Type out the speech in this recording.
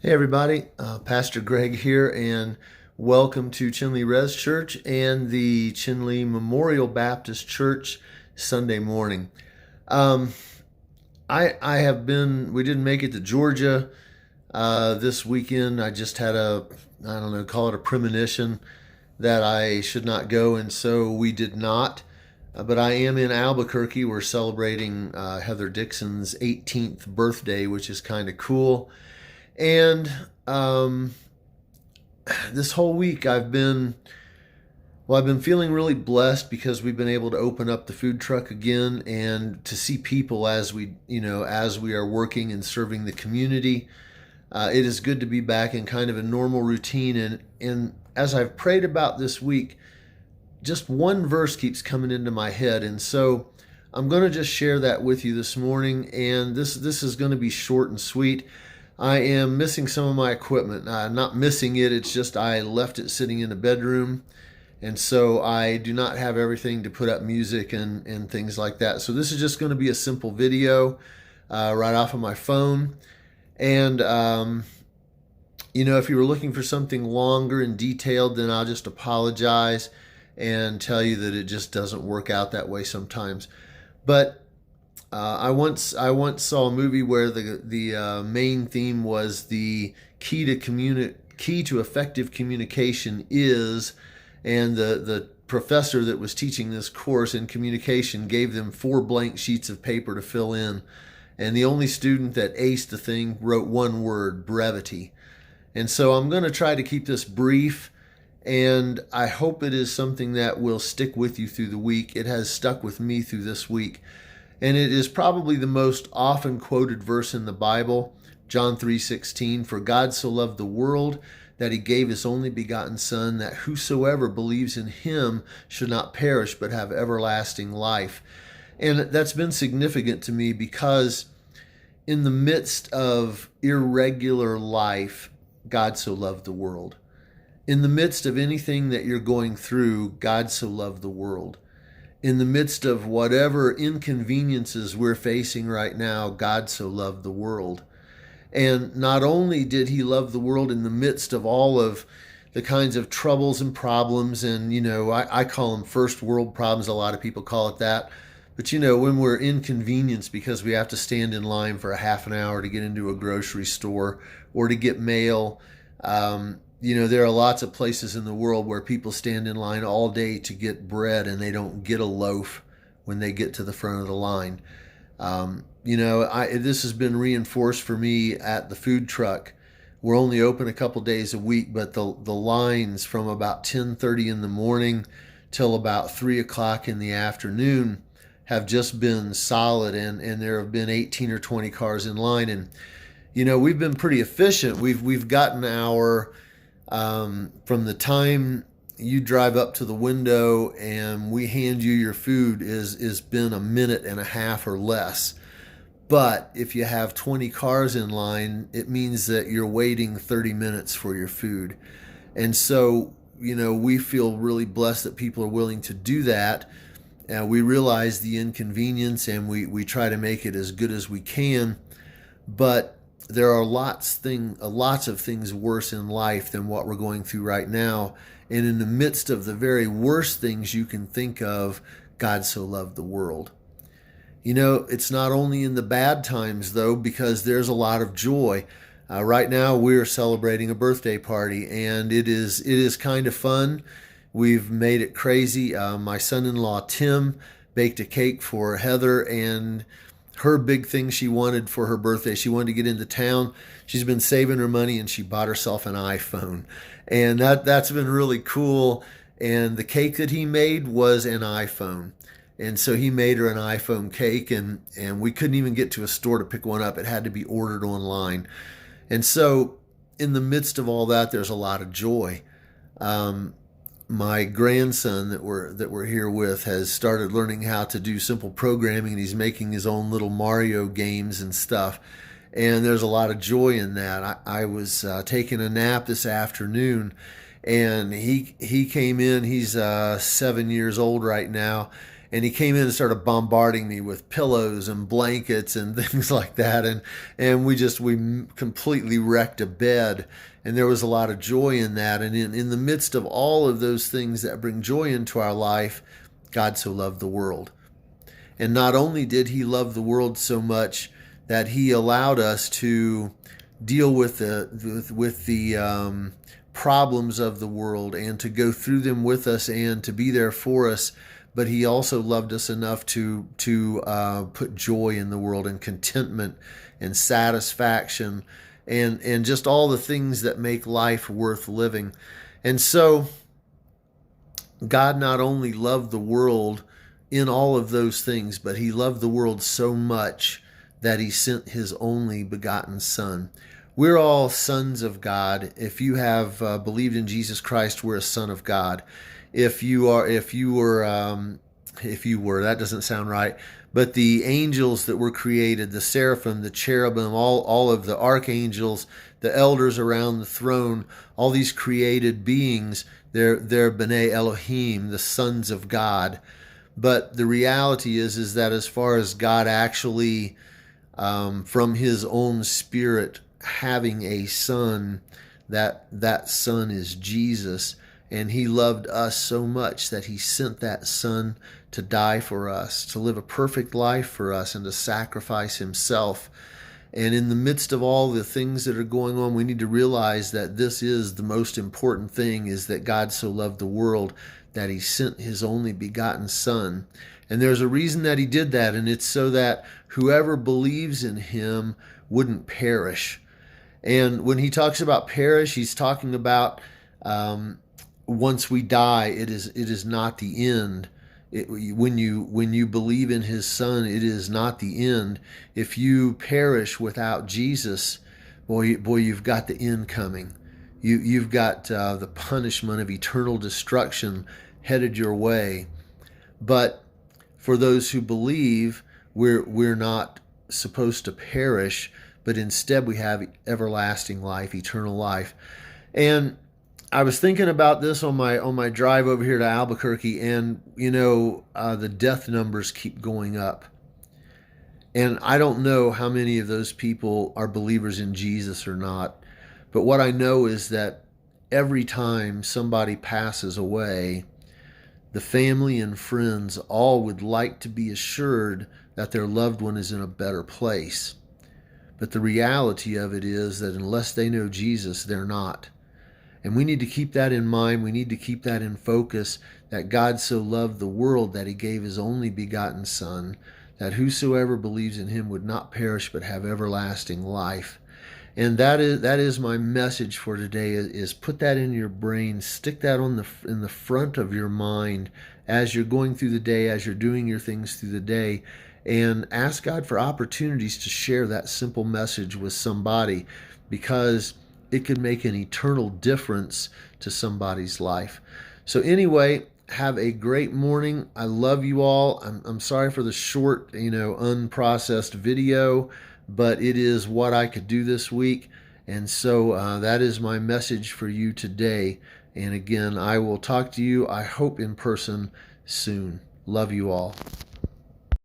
Hey everybody, Pastor Greg here, and welcome to Chinle Res Church and the Chinle Memorial Baptist Church Sunday morning. Um, we didn't make it to Georgia this weekend. I just had I don't know, call it a premonition that I should not go, and so we did not. But I am in Albuquerque. We're celebrating Heather Dixon's 18th birthday, which is kind of cool. And um, this whole week I've been feeling really blessed because we've been able to open up the food truck again and to see people as we are working and serving the community. It is good to be back in kind of a normal routine. And as I've prayed about this week, just one verse keeps coming into my head. And so I'm going to just share that with you this morning. And this is going to be short and sweet. I am missing some of my equipment. Not missing it, it's just I left it sitting in the bedroom. And so I do not have everything to put up music and things like that. So this is just going to be a simple video right off of my phone. And, if you were looking for something longer and detailed, then I'll just apologize and tell you that it just doesn't work out that way sometimes. But I once saw a movie where the main theme was the key to effective communication is, and the professor that was teaching this course in communication gave them 4 blank sheets of paper to fill in, and the only student that aced the thing wrote one word: brevity. And so I'm going to try to keep this brief, and I hope it is something that will stick with you through the week. It has stuck with me through this week. And it is probably the most often quoted verse in the Bible, John 3:16, "For God so loved the world that he gave his only begotten Son, that whosoever believes in him should not perish but have everlasting life." And that's been significant to me because in the midst of irregular life, God so loved the world. In the midst of anything that you're going through, God so loved the world. In the midst of whatever inconveniences we're facing right now, God so loved the world. And not only did he love the world in the midst of all of the kinds of troubles and problems, and, I call them first world problems, a lot of people call it that. But, when we're inconvenienced because we have to stand in line for a half an hour to get into a grocery store or to get mail, there are lots of places in the world where people stand in line all day to get bread and they don't get a loaf when they get to the front of the line. This has been reinforced for me at the food truck. We're only open a couple days a week, but the lines from about 10:30 in the morning till about 3 o'clock in the afternoon have just been solid, and there have been 18 or 20 cars in line. And, we've been pretty efficient. We've gotten our from the time you drive up to the window and we hand you your food is been a minute and a half or less. But if you have 20 cars in line, it means that you're waiting 30 minutes for your food. And so, we feel really blessed that people are willing to do that. We realize the inconvenience, and we try to make it as good as we can. But there are lots of things worse in life than what we're going through right now. And in the midst of the very worst things you can think of, God so loved the world. It's not only in the bad times, though, because there's a lot of joy. Right now, we're celebrating a birthday party, and it is kind of fun. We've made it crazy. My son-in-law, Tim, baked a cake for Heather, and her big thing she wanted for her birthday, she wanted to get into town. She's been saving her money, and she bought herself an iPhone. And that's been really cool. And the cake that he made was an iPhone. And so he made her an iPhone cake, and we couldn't even get to a store to pick one up. It had to be ordered online. And so in the midst of all that, there's a lot of joy. My grandson that we're here with has started learning how to do simple programming, and he's making his own little Mario games and stuff. And there's a lot of joy in that. I was taking a nap this afternoon, and he came in. He's 7 years old right now, and he came in and started bombarding me with pillows and blankets and things like that, and we completely wrecked a bed, and there was a lot of joy in that. And in the midst of all of those things that bring joy into our life, God so loved the world. And not only did he love the world so much that he allowed us to deal with the problems of the world and to go through them with us and to be there for us, but he also loved us enough to put joy in the world and contentment and satisfaction and just all the things that make life worth living. And so God not only loved the world in all of those things, but he loved the world so much that he sent his only begotten Son. We're all sons of God. If you have believed in Jesus Christ, we're a son of God. If you were, that doesn't sound right, but the angels that were created, the seraphim, the cherubim, all of the archangels, the elders around the throne, all these created beings, they're B'nai Elohim, the sons of God. But the reality is that as far as God actually, from his own spirit, having a son, that son is Jesus, and he loved us so much that he sent that son to die for us, to live a perfect life for us, and to sacrifice himself. And in the midst of all the things that are going on, we need to realize that this is the most important thing, is that God so loved the world that he sent his only begotten Son. And there's a reason that he did that, and it's so that whoever believes in him wouldn't perish. And when he talks about perish, he's talking about once we die, it is not the end. When you believe in his Son, it is not the end. If you perish without Jesus, boy, you've got the end coming. You've got the punishment of eternal destruction headed your way. But for those who believe, we're not supposed to perish, but instead we have everlasting life, eternal life. And I was thinking about this on my drive over here to Albuquerque, and the death numbers keep going up. And I don't know how many of those people are believers in Jesus or not, but what I know is that every time somebody passes away, the family and friends all would like to be assured that their loved one is in a better place. But the reality of it is that unless they know Jesus, they're not. And we need to keep that in mind. We need to keep that in focus, that God so loved the world that he gave his only begotten Son, that whosoever believes in him would not perish but have everlasting life. And that is my message for today, is put that in your brain, stick that in the front of your mind as you're going through the day, as you're doing your things through the day, and ask God for opportunities to share that simple message with somebody, because it could make an eternal difference to somebody's life. So anyway, have a great morning. I love you all. I'm sorry for the short, unprocessed video, but it is what I could do this week. And so that is my message for you today. And again, I will talk to you, I hope in person soon. Love you all.